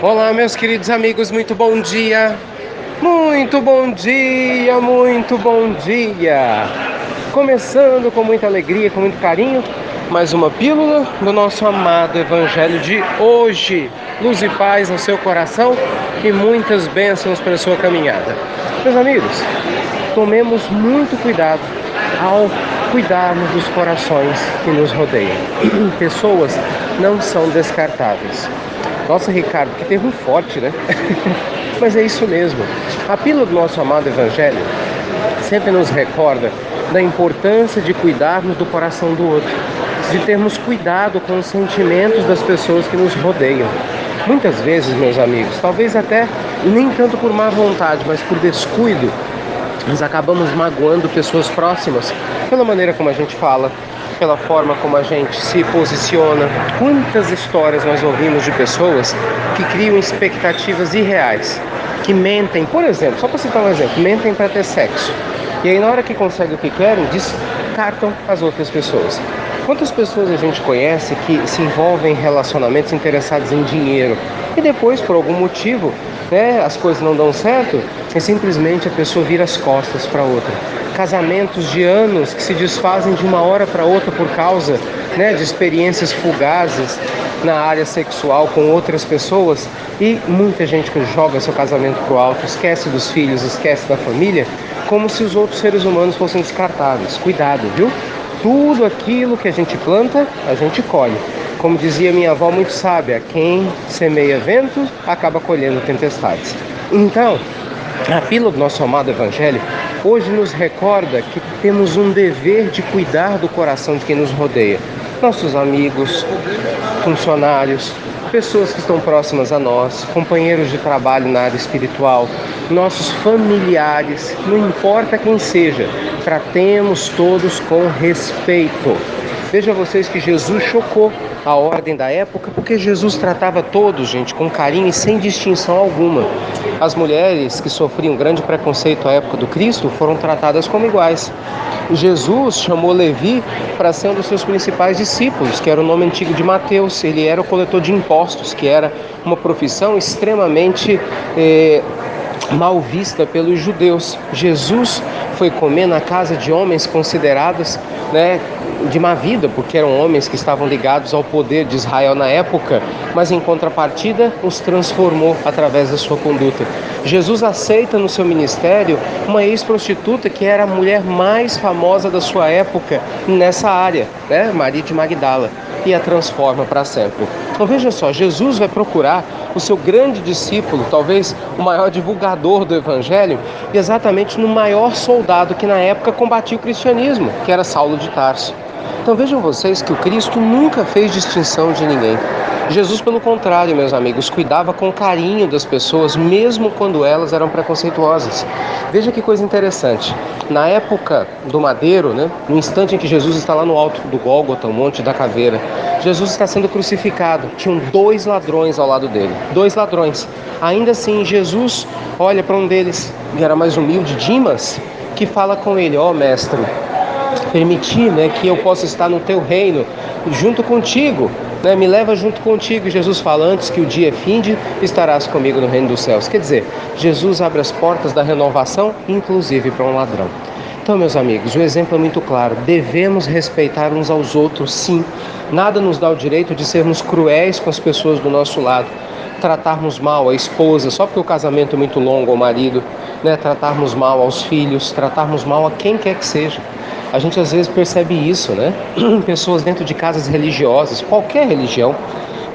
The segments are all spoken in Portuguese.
Olá, meus queridos amigos, muito bom dia! Muito bom dia, muito bom dia! Começando com muita alegria, com muito carinho, mais uma pílula do nosso amado Evangelho de hoje. Luz e paz no seu coração e muitas bênçãos para a sua caminhada. Meus amigos, tomemos muito cuidado ao cuidarmos dos corações que nos rodeiam. Pessoas não são descartáveis. Nossa, Ricardo, que termo forte, né? Mas é isso mesmo. A pílula do nosso amado Evangelho sempre nos recorda da importância de cuidarmos do coração do outro, de termos cuidado com os sentimentos das pessoas que nos rodeiam. Muitas vezes, meus amigos, talvez até nem tanto por má vontade, mas por descuido, nós acabamos magoando pessoas próximas pela maneira como a gente fala, pela forma como a gente se posiciona. Quantas histórias nós ouvimos de pessoas que criam expectativas irreais, que mentem, por exemplo, só para citar um exemplo, mentem para ter sexo. E aí na hora que conseguem o que querem, descartam as outras pessoas. Quantas pessoas a gente conhece que se envolvem em relacionamentos interessados em dinheiro e depois, por algum motivo, as coisas não dão certo e simplesmente a pessoa vira as costas para outra. Casamentos de anos que se desfazem de uma hora para outra por causa de experiências fugazes na área sexual com outras pessoas, e muita gente que joga seu casamento pro alto, esquece dos filhos, esquece da família, como se os outros seres humanos fossem descartáveis. Cuidado, viu? Tudo aquilo que a gente planta, a gente colhe. Como dizia minha avó muito sábia, quem semeia vento, acaba colhendo tempestades. Então, a pílula do nosso amado Evangelho hoje nos recorda que temos um dever de cuidar do coração de quem nos rodeia. Nossos amigos, funcionários, pessoas que estão próximas a nós, companheiros de trabalho na área espiritual, nossos familiares, não importa quem seja, tratemos todos com respeito. Vejam vocês que Jesus chocou a ordem da época, porque Jesus tratava todos, gente, com carinho e sem distinção alguma. As mulheres que sofriam grande preconceito à época do Cristo foram tratadas como iguais. Jesus chamou Levi para ser um dos seus principais discípulos, que era o nome antigo de Mateus. Ele era o coletor de impostos, que era uma profissão extremamente mal vista pelos judeus. Jesus foi comer na casa de homens considerados de má vida, porque eram homens que estavam ligados ao poder de Israel na época, mas em contrapartida os transformou através da sua conduta. Jesus aceita no seu ministério uma ex-prostituta que era a mulher mais famosa da sua época nessa área, Maria de Magdala, e a transforma para sempre. Então veja só, Jesus vai procurar o seu grande discípulo, talvez o maior divulgador do Evangelho, exatamente no maior soldado que na época combatia o cristianismo, que era Saulo de Tarso. Então vejam vocês que o Cristo nunca fez distinção de ninguém. Jesus, pelo contrário, meus amigos, cuidava com carinho das pessoas, mesmo quando elas eram preconceituosas. Veja que coisa interessante. Na época do madeiro, no instante em que Jesus está lá no alto do Gólgota, o Monte da Caveira, Jesus está sendo crucificado. Tinham 2 ladrões ao lado dele. 2 ladrões. Ainda assim, Jesus olha para um deles, que era mais humilde, Dimas, que fala com ele: ó, mestre, permitir que eu possa estar no teu reino junto contigo, me leva junto contigo. Jesus fala: antes que o dia finde, estarás comigo no reino dos céus. Quer dizer, Jesus abre as portas da renovação, inclusive para um ladrão. Então, meus amigos, o exemplo é muito claro. Devemos respeitar uns aos outros, sim. Nada nos dá o direito de sermos cruéis com as pessoas do nosso lado, tratarmos mal a esposa só porque o casamento é muito longo, ao marido, tratarmos mal aos filhos, tratarmos mal a quem quer que seja. A gente às vezes percebe isso, Pessoas dentro de casas religiosas, qualquer religião,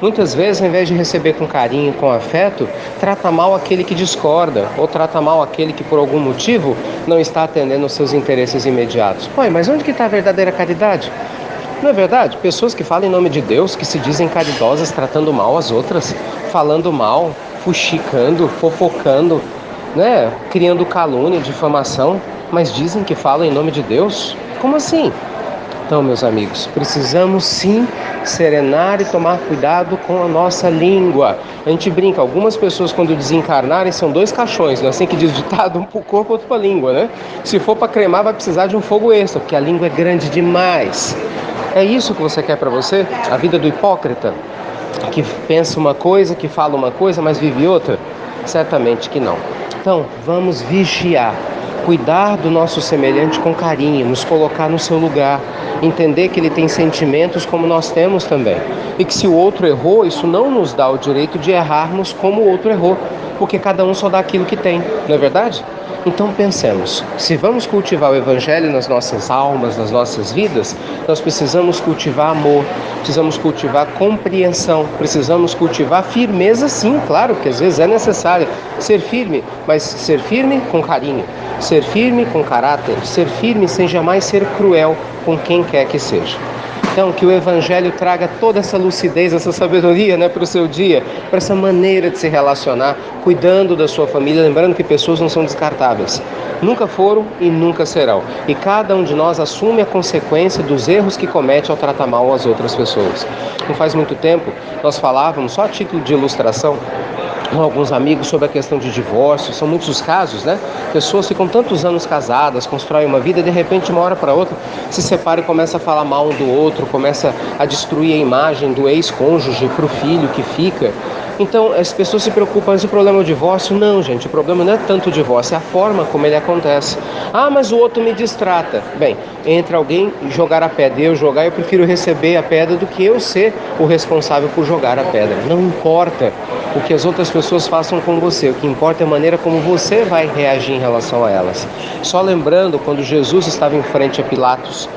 muitas vezes, ao invés de receber com carinho, com afeto, trata mal aquele que discorda, ou trata mal aquele que por algum motivo não está atendendo aos seus interesses imediatos. Mas onde que está a verdadeira caridade? Não é verdade? Pessoas que falam em nome de Deus, que se dizem caridosas, tratando mal as outras, falando mal, fuxicando, fofocando, criando calúnia, difamação, mas dizem que falam em nome de Deus? Como assim? Então, meus amigos, precisamos sim serenar e tomar cuidado com a nossa língua. A gente brinca, algumas pessoas quando desencarnarem são 2 caixões, assim que diz o ditado, um para o corpo, outro para a língua, Se for para cremar vai precisar de um fogo extra, porque a língua é grande demais. É isso que você quer para você? A vida do hipócrita? que pensa uma coisa, que fala uma coisa, mas vive outra? Certamente que não. Então, vamos vigiar, cuidar do nosso semelhante com carinho, nos colocar no seu lugar, entender que ele tem sentimentos como nós temos também. E que se o outro errou, isso não nos dá o direito de errarmos como o outro errou, porque cada um só dá aquilo que tem, não é verdade? Então pensemos, se vamos cultivar o Evangelho nas nossas almas, nas nossas vidas, nós precisamos cultivar amor, precisamos cultivar compreensão, precisamos cultivar firmeza, sim, claro, porque às vezes é necessário ser firme, mas ser firme com carinho, ser firme com caráter, ser firme sem jamais ser cruel com quem quer que seja. Então, que o Evangelho traga toda essa lucidez, essa sabedoria, para o seu dia, para essa maneira de se relacionar, cuidando da sua família, lembrando que pessoas não são descartáveis. Nunca foram e nunca serão. E cada um de nós assume a consequência dos erros que comete ao tratar mal as outras pessoas. Não faz muito tempo, nós falávamos, só a título de ilustração, com alguns amigos sobre a questão de divórcio. São muitos os casos, Pessoas ficam tantos anos casadas, constroem uma vida e de repente, de uma hora para outra, se separam e começam a falar mal um do outro, começa a destruir a imagem do ex-cônjuge para o filho que fica. Então, as pessoas se preocupam, mas o problema é o divórcio? Não, gente, o problema não é tanto o divórcio, é a forma como ele acontece. Ah, mas o outro me distrata. Bem, entre alguém jogar a pedra e eu jogar, eu prefiro receber a pedra do que eu ser o responsável por jogar a pedra. Não importa o que as outras pessoas façam com você, o que importa é a maneira como você vai reagir em relação a elas. Só lembrando, quando Jesus estava em frente a Pilatos,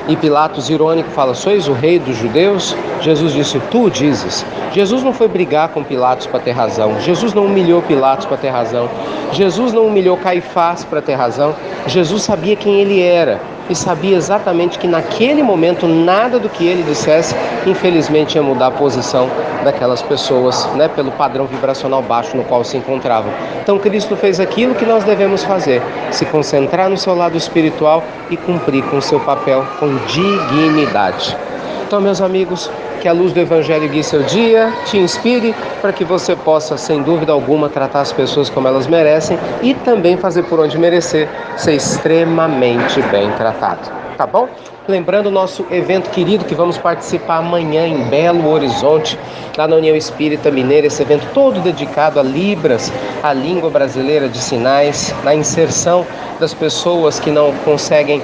e Pilatos, irônico, fala: sois o rei dos judeus? Jesus disse: tu dizes. Jesus não foi brigar com Pilatos para ter razão. Jesus não humilhou Pilatos para ter razão. Jesus não humilhou Caifás para ter razão. Jesus sabia quem ele era e sabia exatamente que naquele momento nada do que ele dissesse, infelizmente, ia mudar a posição daquelas pessoas, pelo padrão vibracional baixo no qual se encontravam. Então Cristo fez aquilo que nós devemos fazer: se concentrar no seu lado espiritual e cumprir com o seu papel com dignidade. Então, meus amigos, que a luz do Evangelho guie seu dia, te inspire para que você possa, sem dúvida alguma, tratar as pessoas como elas merecem e também fazer por onde merecer, ser extremamente bem tratado. Tá bom? Lembrando o nosso evento querido que vamos participar amanhã em Belo Horizonte, lá na União Espírita Mineira, esse evento todo dedicado a Libras, a língua brasileira de sinais, na inserção das pessoas que não conseguem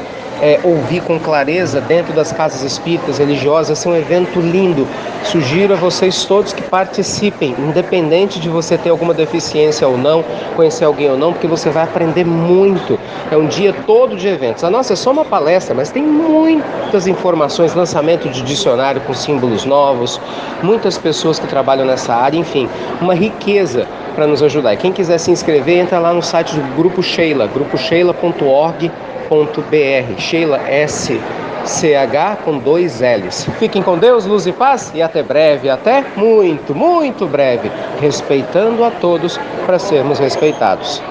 ouvir com clareza dentro das casas espíritas religiosas. É um evento lindo. Sugiro a vocês todos que participem, independente de você ter alguma deficiência ou não, conhecer alguém ou não, porque você vai aprender muito. É um dia todo de eventos. A nossa é só uma palestra, mas tem muitas informações, lançamento de dicionário com símbolos novos, muitas pessoas que trabalham nessa área, enfim, uma riqueza para nos ajudar. E quem quiser se inscrever, entra lá no site do Grupo Sheila, gruposheila.org.br, Sheila SCH com 2 L's. Fiquem com Deus, luz e paz, e até breve, até muito, muito breve, respeitando a todos para sermos respeitados.